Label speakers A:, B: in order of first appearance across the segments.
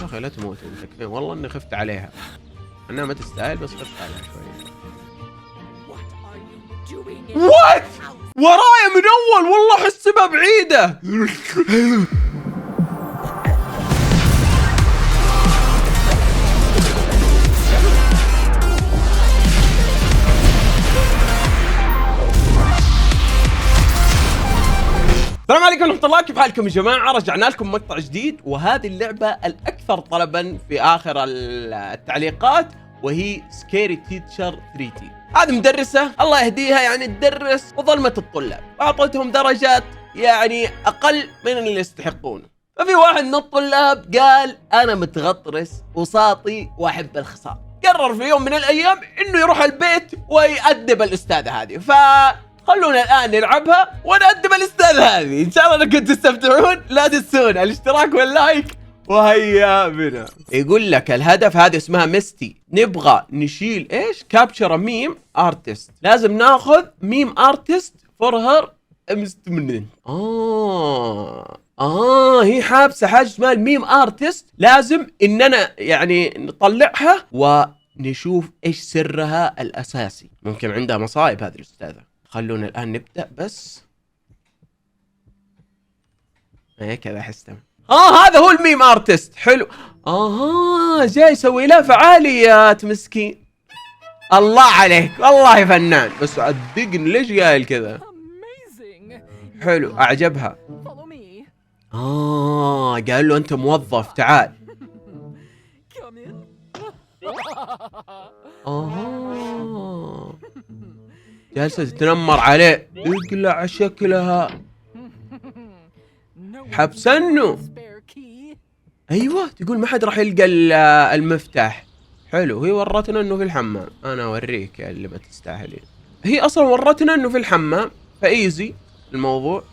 A: يا اخي لا تموت انت كفين، والله اني خفت عليها، انها ما تستاهل بس خفت عليها شوي. وات ورايا من اول، والله احسبها بعيده. السلام عليكم ورحمة الله، كيف حالكم يا جماعة؟ رجعنا لكم مقطع جديد، وهذه اللعبة الأكثر طلبا في آخر التعليقات، وهي سكيري تيتشر 3T. هذه مدرسة الله يهديها، يعني تدرس وظلمت الطلاب، وأعطتهم درجات يعني أقل من اللي يستحقونه. ففي واحد من الطلاب قال أنا متغطرس وساطي وأحب الخصام، قرر في يوم من الأيام إنه يروح البيت ويأدب الأستاذة هذه. خلونا الآن نلعبها ونقدم الأستاذ هذه، إن شاء الله أنكم تستمتعون. لا تنسون الاشتراك واللايك، وهيا بنا. يقول لك الهدف، هذه اسمها ميستي، نبغى نشيل إيش؟ كابتشر ميم أرتست، لازم ناخذ ميم أرتست فور هير مستمنين. هي حابسة حاجة اسمها الميم أرتست، لازم إننا يعني نطلعها ونشوف إيش سرها الأساسي. ممكن عندها مصايب هذه الأستاذة. خلونا الآن نبدأ بس. كذا أحس تمام. هذا هو الميم ارتست، حلو. جاي يسوي له فعاليات مسكين. الله عليك والله يا فنان، بس صدقني ليش قايل كذا؟ حلو، أعجبها. قال له أنت موظف، تعال. جالسة تتنمر عليه، يقلع شكلها. حبسنه. ايوه، تقول ما حد راح يلقى المفتاح. حلو، هي ورتنا انه في الحمام، انا اوريك يا اللي ما تستاهلين. هي اصلا ورتنا انه في الحمام، فايزي الموضوع.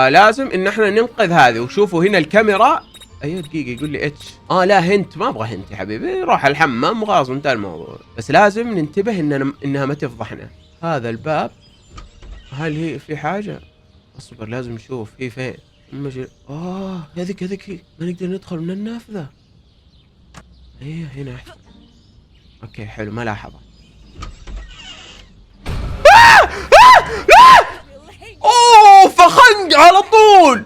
A: لازم ان احنا ننقذ هذه. وشوفوا هنا الكاميرا. ايوه دقيقة، يقول لي اتش. لا هنت، ما ابغى هنت يا حبيبي، روح الحمام وخلاص انتهى الموضوع. بس لازم ننتبه انها ما تفضحنا. هذا الباب، هل هي في حاجة؟ اصبر، لازم نشوف هي فين. هذيك ما نقدر ندخل من النافذة. هنا احسن. اوكي حلو، ما لاحظت. فخنق على طول.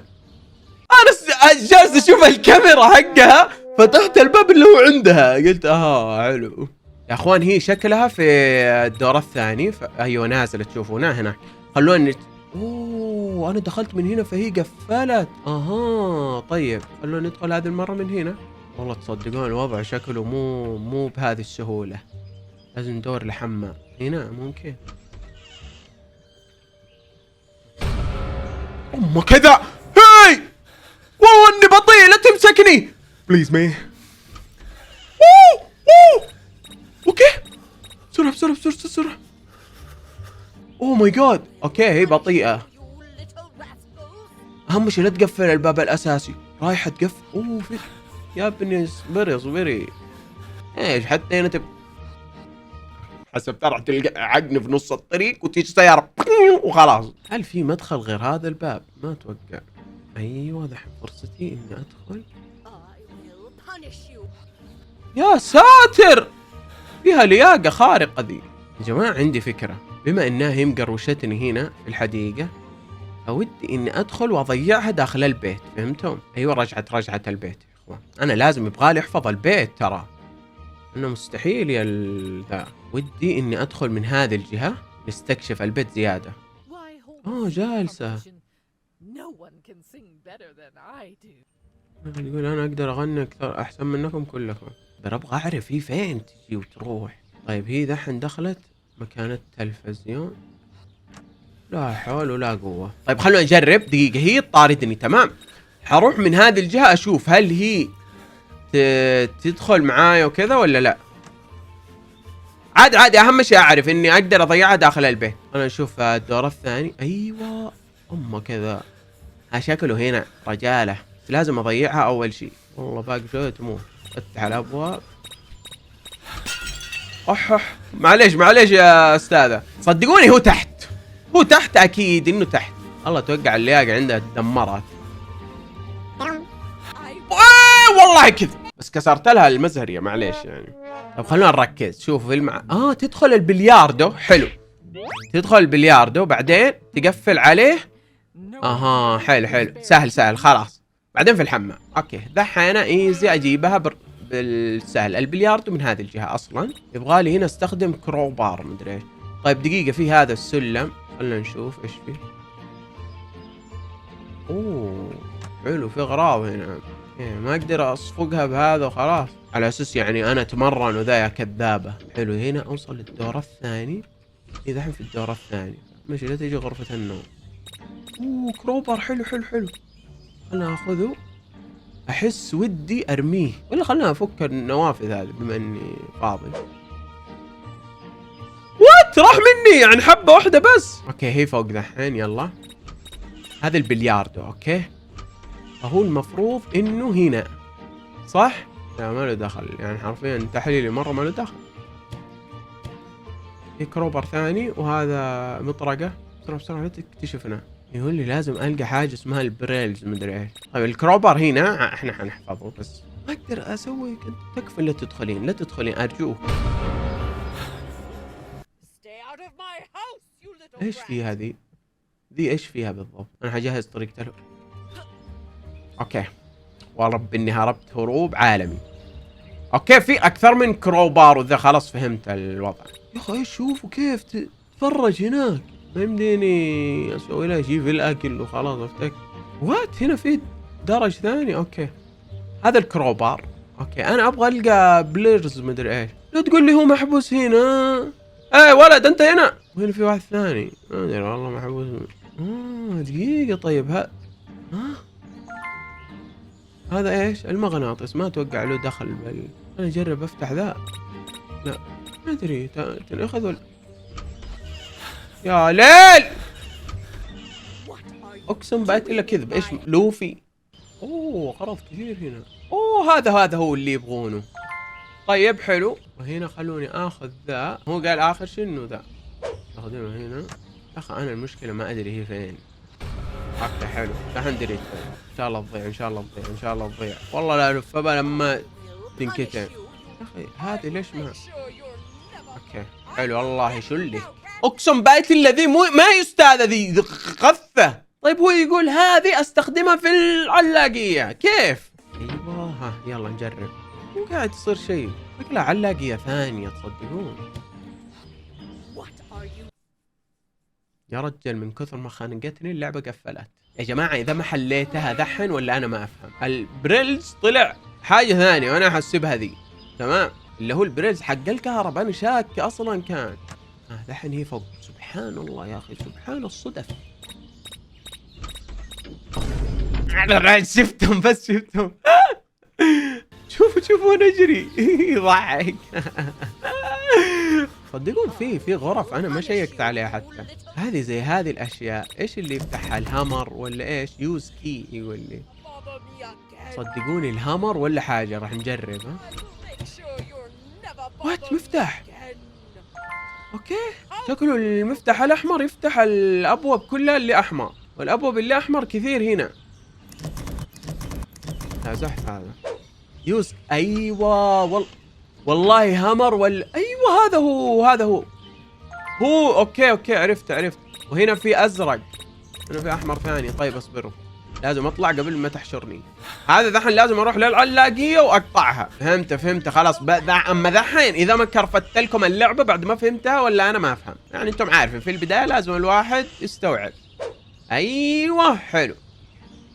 A: انا جالس اشوف الكاميرا حقها، فتحت الباب اللي هو عندها، قلت حلو يا اخوان. هي شكلها في الدور الثاني، ايوه نازله تشوفونها هناك. خلونا انا دخلت من هنا فهي قفلت. طيب خلونا ندخل هذه المره من هنا. والله تصدقون الوضع شكله مو بهذه السهوله. لازم ندور الحمام هنا ممكن. كذا. هاي والله اني بطيء، لا تمسكني بليز مي. اوكي بسرعه. اوه ماي جاد. اوكي هي بطيئة. اهم شيء لا تقفل الباب الاساسي. رايحة تقفل. في يا ابني اصبري. ايش حتى هنا حسبتها راح تلقى عقني في نص الطريق وتيجي سيارة وخلاص. هل في مدخل غير هذا الباب؟ ما اتوقع. ايوه دحين فرصتي اني ادخل. يا ساتر، فيها لياقة خارقة ذي. يا جماعة عندي فكرة، بما انها هي مقروشتني هنا في الحديقة، اودي اني ادخل واضيعها داخل البيت، فهمتم؟ ايوه رجعت البيت يا اخوان. انا لازم يبغالي احفظ البيت، ترى انه مستحيل يا ذا. ودي اني ادخل من هذه الجهة، نستكشف البيت زيادة. جالسة يقول انا اقدر اغني اكثر احسن منكم كلكم. ابغى اعرف هي فين تجي وتروح. طيب هي دحين دخلت مكان التلفزيون، لا حول ولا قوة. طيب خلونا نجرب. دقيقة، هي تطاردني تمام، حروح من هذه الجهة اشوف هل هي تدخل معايا وكذا ولا لا. عادي اهم شيء اعرف اني اقدر اضيعها داخل البيت. خلونا نشوف الدور الثاني. ايوه كذا. شكله هنا رجالة، بس لازم اضيعها اول شيء. والله باقي شوية تموت. فتح الابواب. معليش يا استاذة، صدقوني هو تحت اكيد انه تحت. الله توقع اللياقة عندها تدمرت. والله كذا. بس كسرت لها المزهريه معليش يعني. طب خلونا نركز. شوف تدخل البلياردو. حلو، تدخل البلياردو بعدين تقفل عليه. اها حلو حلو، سهل سهل خلاص. بعدين في الحمام. اوكي دحين ايزي اجيبها بالسهل. البلياردو من هذه الجهه اصلا، يبغالي هنا استخدم كروبار مدري ايش. طيب دقيقه، في هذا السلم خلينا نشوف ايش فيه. اوه حلو، في اغراض هنا. ما اقدر اصفقها بهذا وخلاص على اساس يعني انا اتمرن وذا يا كذابه. حلو، هنا اوصل للدور الثاني. اذا الحين في الدور الثاني ماشي، لا تجي غرفه النوم. اوه كروبر حلو حلو حلو، خلنا اخذه. احس ودي ارميه، ولا خلنا افك النوافذ هذه بما اني فاضي. وات راح مني يعني حبه واحده بس. اوكي هي فوق دحين. يلا هذا البلياردو. اوكي فهو المفروض انه هنا صح؟ لا ما له دخل يعني، حرفيا تحليلي مره ما له دخل. في كروبر ثاني وهذا مطرقه. بسرعه بسرعه لا تكتشفنا. يقول لي لازم القى حاجه اسمها البريلز مدري ايش. طيب الكروبر هنا احنا حنحفظه، بس ما اقدر اسوي. تكفى لا تدخلين لا تدخلين ارجوك. ايش في هذه؟ ذي ايش فيها بالضبط؟ انا حجهز طريقة اوكي ورب اني هربت هروب عالمي. اوكي في اكثر من كروبار وذا، خلاص فهمت الوضع. يا اخي شوفوا كيف تتفرج هناك. ما يمديني اسوي له شيء في الاكل وخلاص افتك. وات هنا في درج ثاني. اوكي هذا الكروبار. اوكي انا ابغى القى بليرز مدري ايش. لا تقول لي هو محبوس هنا. اي ولد انت هنا. وهنا في واحد ثاني ما ادري والله محبوس. دقيقة. طيب هذا ايش؟ المغناطيس. ما اتوقع له دخل انا اجرب افتح ذا. لا ما ادري تنأخذ يا ليل. اقسم بقيت الا كذب. ايش لوفي؟ اوه غرض كثير هنا. اوه هذا هو اللي يبغونه. طيب حلو. وهنا خلوني اخذ ذا. هو قال اخر شيء انه ذا استخدمه هنا. يا اخي انا المشكله ما ادري هي فين. اوكي حلو دحين دريت. ان شاء الله تضيع ان شاء الله تضيع ان شاء الله تضيع. والله لا الفها لما تنكتم. يا اخي هذه ليش ما. اوكي حلو الله يشلك. اقسم بايت الذي ما يستاذ ذي غثه. طيب هو يقول هذه استخدمها في العلاقيه كيف؟ ايوه يلا نجرب. مو قاعد يصير شيء. شكلها علاقيه ثانيه تصدقون. يا رجل من كثر ما خانقتني اللعبه قفلت. يا جماعه اذا ما حليتها دحين ولا انا ما افهم. البريلز طلع حاجه ثانيه وانا احسبها ذي تمام، اللي هو البريلز حق الكهرباء. انا شاك اصلا كان دحين هي فوق. سبحان الله يا اخي سبحان الصدف. شفتهم بس شفتهم. شوفوا نجري. يضحك. صدقون في غرف انا ما شيكت عليها حتى. هذه زي هذه الاشياء ايش اللي يفتحها؟ الهامر ولا ايش؟ يوز كي يقول لي. صدقوني الهامر ولا حاجه. راح نجرب. وات مفتاح. اوكي شكله المفتاح الاحمر يفتح الابواب كلها اللي احمر، والابواب اللي احمر كثير هنا. لا زحف هذا. يوز ايوه والله هامر ولا ايوه هذا هو اوكي عرفت. وهنا في ازرق، هنا في احمر ثاني. طيب اصبروا لازم اطلع قبل ما تحشرني. هذا دحين لازم اروح للعلاقيه واقطعها. فهمت خلاص. اما دحين اذا ما كرفت لكم اللعبه بعد ما فهمتها ولا انا ما افهم يعني. انتم عارفين في البدايه لازم الواحد يستوعب. ايوه حلو.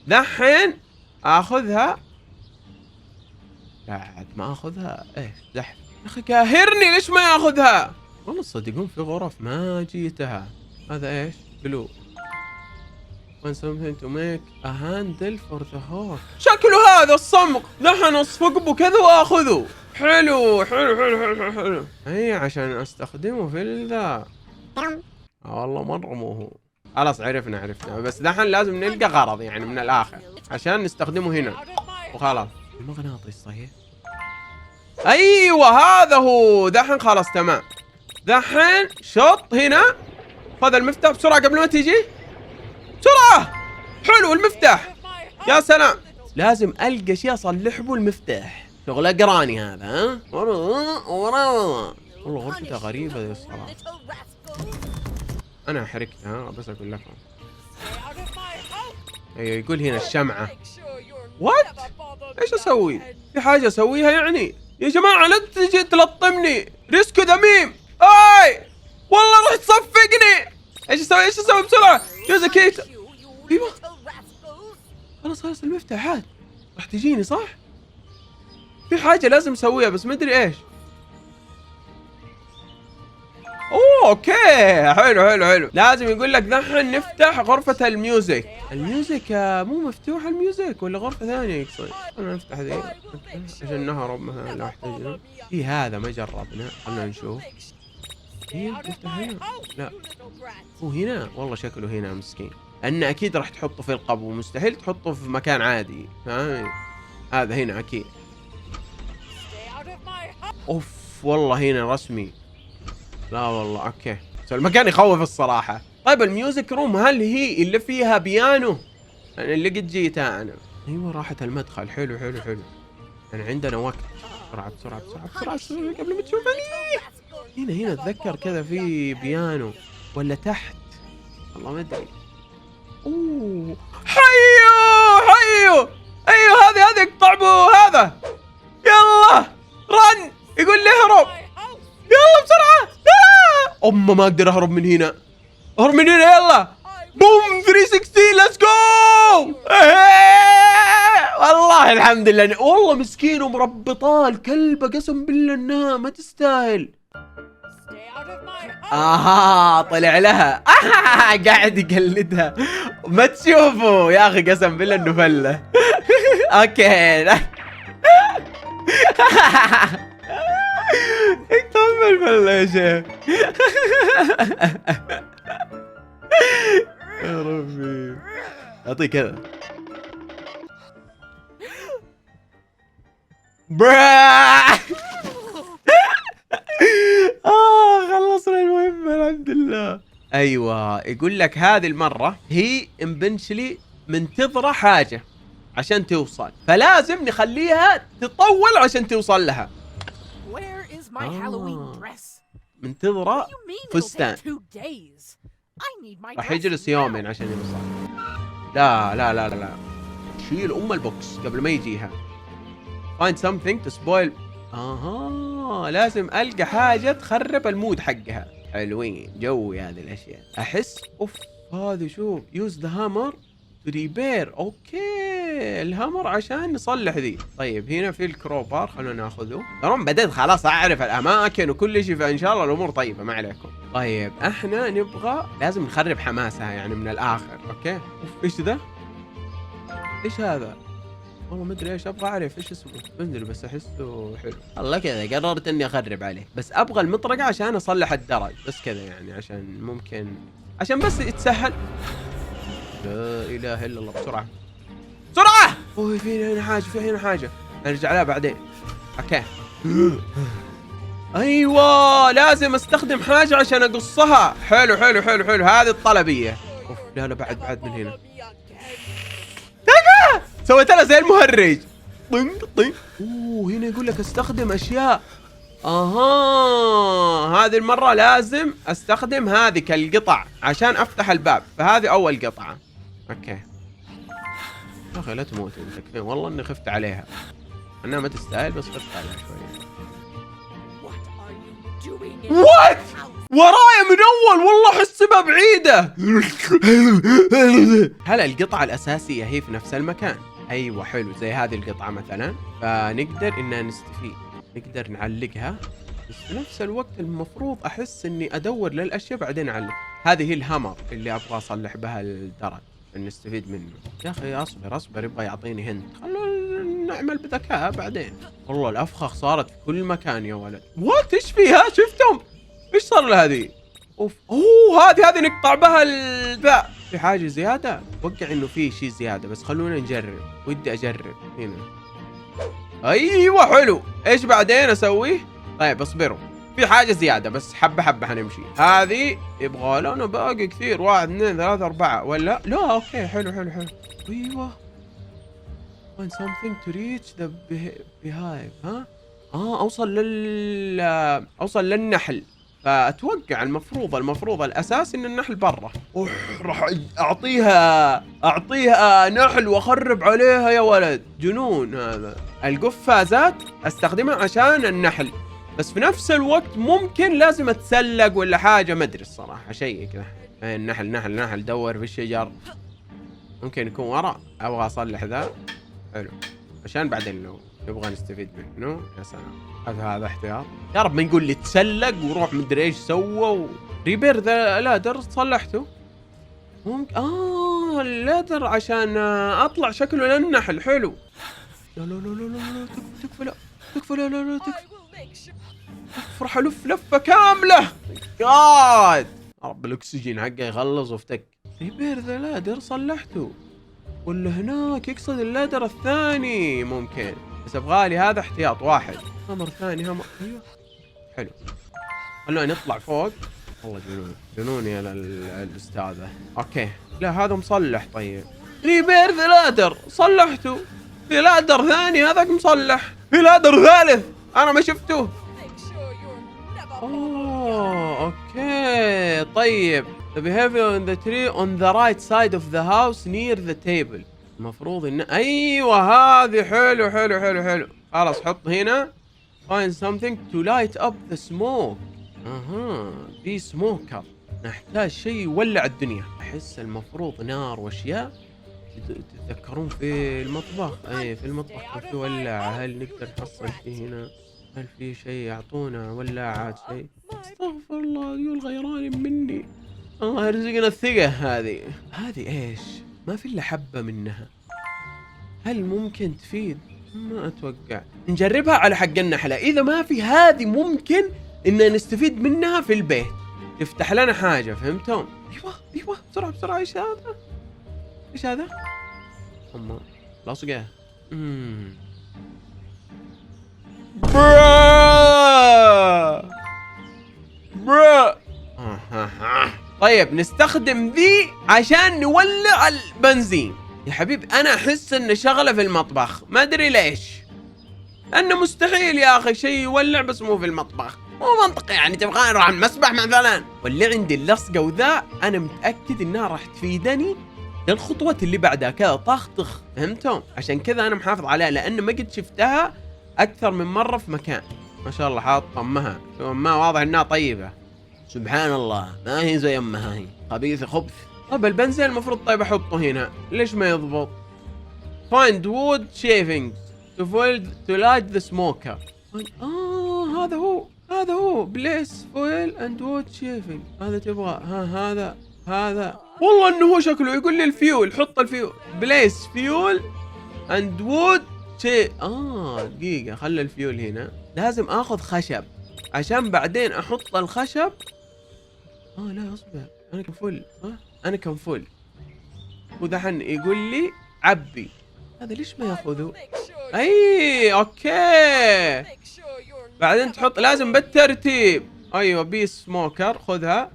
A: دحين اخذها. بعد ما اخذها ايش زحف يا اخي كاهرني. ليش ما ياخذها؟ والله تصدقون في غرف ما جيتها. هذا ايش؟ بلو when something to make a handle for the hawk. شكله هذا الصمغ. دحين اصفق به كذا واخذه. حلو اي عشان استخدمه في الذا. والله مره مو هو. خلاص عرفنا بس دحين لازم نلقى غرض يعني من الاخر عشان نستخدمه هنا وخلاص. المغناطيس صحيح. ايوه هذا هو. دحين خلاص تمام. دحين شط هنا. خذ المفتاح بسرعه قبل ما تيجي. بسرعه. حلو المفتاح. يا سلام. لازم القى شيء اصلح به المفتاح. شغله قراني هذا. ها والله غرفته غريبة ذي الصراحة. انا حركتها بس اقول لكم. ايوه يقول هنا الشمعة. وات؟ ايش اسوي؟ في حاجة اسويها يعني؟ يا جماعة لا تجي تلطمني. ريسكو ذميم. اي والله راح تصفقني. ايش اسوي بسرعة؟ جوز كيت. ايوه خلاص المفتاحات راح تجيني صح؟ في حاجة لازم اسويها بس ما ادري ايش. اوه اوكي حلو. لازم يقول لك دحين نفتح غرفة الميوزك. مو مفتوحة الميوزك ولا غرفة ثانية يقصد. خلينا نفتح ذي عشان نهرب مثلا لو احتاجنا. في هذا ما جربنا، خلينا نشوف. نفتح هنا. لا هو هنا والله شكله هنا مسكين. لأنه أكيد راح تحطه في القبو، مستحيل تحطه في مكان عادي. هذا هنا أكيد. أوف والله هنا رسمي. لا والله أوكي. المكان يخوف الصراحة. طيب الميوزك روم هل هي اللي فيها بيانو؟ يعني اللي قد جيتها أنا. أيوة راحت المدخل. حلو. يعني عندنا وقت. بسرعة قبل ما تشوفني. هنا أتذكر كذا في بيانو ولا تحت والله ما أدري. اوه حيو ايوه هذه اقطع بو هذا. يلا رن يقول لي اهرب. يلا بسرعة. ما اقدر اهرب من هنا. يلا بوم 360 ليتس جو. والله الحمد لله. والله مسكين ومربطاه الكلبة قسم بالله انها ما تستاهل. طلع لها. قاعد يقلدها. ما تشوفوا يا اخي قسم بالله انه فله. اوكي كمل فله يا شيخ. يا ربي اعطيه كذا. خلصنا المهمة الحمد لله. ايوه يقول لك هذه المرة هي امبنشلي منتظرة حاجة عشان توصل، فلازم نخليها تطول عشان توصل لها. منتظرة فستان راح يجلس يومين عشان يوصل. لا شيل البوكس قبل ما يجيها. find something to spoil. لازم ألقى حاجة تخرب المود حقها. حلوين جوي هذه الأشياء. أحس هذا شوف use the hammer to repair. أوكي الهامر عشان نصلح ذي. طيب هنا في الكروبار خلونا ناخذه. ترى بديت خلاص أعرف الأماكن وكل شيء، فإن شاء الله الأمور طيبة ما عليكم. طيب احنا نبغى لازم نخرب حماسها يعني من الآخر. أوكي إيش ذا؟ إيش هذا؟ والله ما ادري ايش ابغى اعرف ايش اسمه. ما ادري بس احسه حلو. الله كذا قررت اني اخرب عليه، بس ابغى المطرقه عشان اصلح الدرج بس كذا يعني عشان ممكن عشان بس يتسهل. لا اله الا الله. بسرعه. في هنا حاجه نرجع لها بعدين. اوكي ايوه لازم استخدم حاجه عشان اقصها. حلو هذه الطلبيه. لا بعد من هنا. سويت لها زي المهرج. طنق. هنا يقول لك استخدم اشياء. هذه المرة لازم استخدم هذه كالقطع عشان افتح الباب، فهذه اول قطعة. اوكي يا اخي لا تموت انت. والله اني خفت عليها. انها ما تستاهل بس خفت عليها شوية. وات ورايا من اول والله احسبها بعيدة. هلا القطعة الاساسية هي في نفس المكان. ايوه حلو زي هذه القطعة مثلا، فنقدر اننا نستفيد، نقدر نعلقها. بس في نفس الوقت المفروض احس اني ادور للاشياء بعدين اعلق. هذه هي الهامر اللي ابغى اصلح بها الدرج نستفيد منه. يا اخي اصبر يبغى يعطيني هند. خلونا نعمل بذكاء بعدين. والله الافخخ صارت في كل مكان يا ولد. وات ايش فيها؟ شفتم ايش صار لها هذه؟ هذه نقطع بها الباء. في حاجة زيادة؟ اتوقع انه في شيء زيادة بس خلونا نجرب. ودي اجرب هنا. ايوه حلو. ايش بعدين اسويه؟ طيب اصبروا في حاجة زيادة بس حبة حنمشي. هذه يبغى لنا باقي كثير. 1 2 3 4 ولا لا؟ اوكي حلو. ايوه find something to reach the beehive. ها اوصل للنحل. فاتوقع المفروض الاساس ان النحل برا. راح اعطيها نحل واخرب عليها يا ولد، جنون هذا. القفازات استخدمها عشان النحل، بس في نفس الوقت ممكن لازم اتسلق ولا حاجه، ما ادري الصراحه. شيء كذا النحل دور في الشجر، ممكن يكون ورا. ابغى اصلح ذا. حلو، عشان بعدين لو نبغى نستفيد منه. يا سلام، هذا احتياط. يا رب ما يقول لي تسلق وروح مدري ايش سوى ريبير ذا اللادر. صلحته ممكن. اللادر عشان اطلع شكله للنحل. حلو. لا تكفى لا تكفى. افرح الف لفه كامله. جاد رب الاكسجين حقه يخلص وافتك. ريبير ذا اللادر صلحته، ولا هناك يقصد اللادر الثاني ممكن، بس ابغالي هذا احتياط واحد. همر ثاني ايوه حلو. خلونا نطلع فوق. والله جنون يا الاستاذه. اوكي لا هذا مصلح. طيب ريبير ذا لادر صلحته. في لادر ثاني هذاك مصلح. في لادر ثالث انا ما شفته. اوكي طيب. The behavior in the tree on the right side of the house near the table. المفروض ان ايوه هذه. حلو. خلاص حط هنا find something to light up the smoke. في سموكر، نحتاج شيء يولع الدنيا. احس المفروض نار واشياء. تتذكرون في المطبخ؟ في المطبخ في ولع. هل نقدر نحصل شيء هنا؟ هل في شيء يعطونا ولاعات شيء؟ استغفر الله، يقول غيران مني. الله يرزقنا الثقة. هذه ايش؟ ما في الا حبة منها. هل ممكن تفيد؟ ما اتوقع. نجربها على حق النحلة. اذا ما في هذه ممكن ان نستفيد منها في البيت، تفتح لنا حاجة. فهمتم؟ ايوه بسرعة. ايش هذا؟ اما لصقة. برا. طيب نستخدم ذي عشان نولع البنزين. يا حبيب انا احس انه شغله في المطبخ، ما ادري ليش. لانه مستحيل يا اخي شيء يولع بس مو في المطبخ، مو منطقي. يعني تبغاني اروح المسبح مثلا؟ واللي عندي اللصقه وذا انا متاكد انها راح تفيدني للخطوات اللي بعدها كذا طخ. فهمتم؟ عشان كذا انا محافظ عليها، لانه ما قد شفتها اكثر من مره في مكان. ما شاء الله حاط امها. امها واضح انها طيبه. سبحان الله، ما هي زي امها، هي خبيثه خبث. طب البنزين المفروض طيب احطه هنا، ليش ما يضبط؟ find wood shavings to light the smoker. هذا هو place foil and wood shaving. هذا تبغى هذا والله انه هو شكله يقول لي الفيول. حط الفيول. place fuel and wood دقيقة، خلي الفيول هنا. لازم اخذ خشب عشان بعدين احط الخشب. لا اصبر، انا كم فل. ودحين يقول لي عبي. هذا ليش ما ياخذه؟ اوكي. بعدين تحط، لازم بالترتيب. ايوه بي سموكر، خذها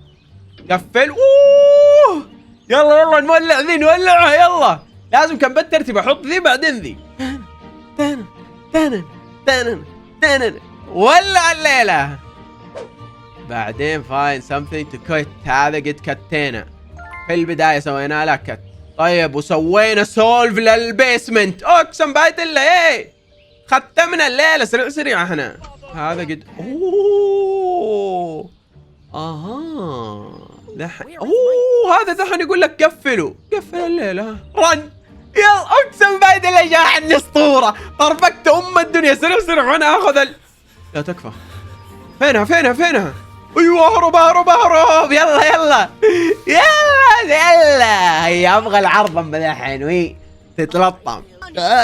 A: قفل. يلا نولع ذي، نولعها يلا. لازم كان بالترتيب احط ذي بعدين ذي. تنن ولع الليلة. بعدين find something to cut. هذا قد كتينا في البداية، سوينا له كت. طيب وسوينا سولف للبيسمنت. اقسم بعد الله ختمنا الليلة سريع احنا. هذا قد هذا دحين يقول لك قفل الليلة. رن يلا. اقسم بعد الله جاحني اسطورة. طرفقت الدنيا سريع وانا اخذ لا تكفى. فينها؟ ايوه اهرب. يلا هي ابغى العرض بدا الحين وهي تتلطم.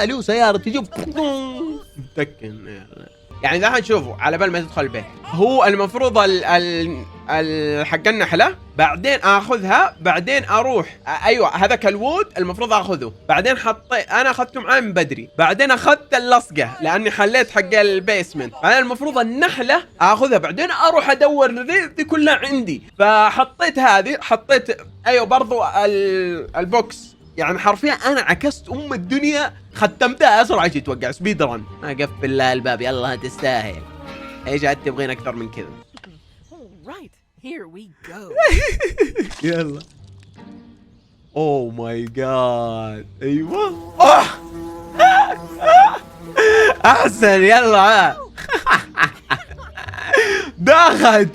A: له سيارة تجيب متكن. يعني ذا شوفوا على بال ما تدخل البيت، هو المفروض حق النحلة بعدين اخذها، بعدين اروح ايوه هذاك الوود المفروض اخذه، بعدين انا اخذته معاي من بدري، بعدين اخذت اللصقة لاني حليت حق البيسمنت، بعدين المفروض النحلة اخذها، بعدين اروح ادور ذي كلها عندي، فحطيت هذه، حطيت ايوه برضو البوكس يعني حرفيا انا عكست الدنيا، ختمتها اسرع شيء توقع سبيد رن. اقفل الباب يلا تستاهل. ايش عاد تبغين اكثر من كذا؟ يلا. اوه ماي جاد. ايوه احسن يلا. داخت.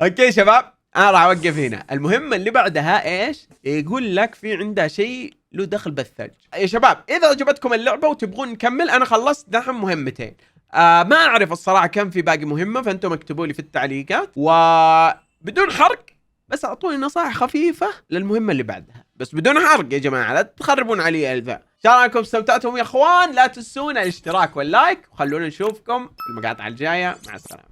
A: اوكي شباب انا راح اوقف هنا. المهمة اللي بعدها ايش؟ يقول لك في عندها شيء له دخل بالثلج. يا شباب اذا عجبتكم اللعبة وتبغون نكمل، انا خلصت دحين مهمتين. ما اعرف الصراحة كم في باقي مهمة، فانتم اكتبوا لي في التعليقات، وبدون حرق بس اعطوني نصائح خفيفة للمهمة اللي بعدها، بس بدون حرق يا جماعة، لا تخربون علي الفا. ان شاء الله انكم استمتعتم يا اخوان، لا تنسون الاشتراك واللايك، وخلونا نشوفكم في المقاطع الجاية. مع السلامة.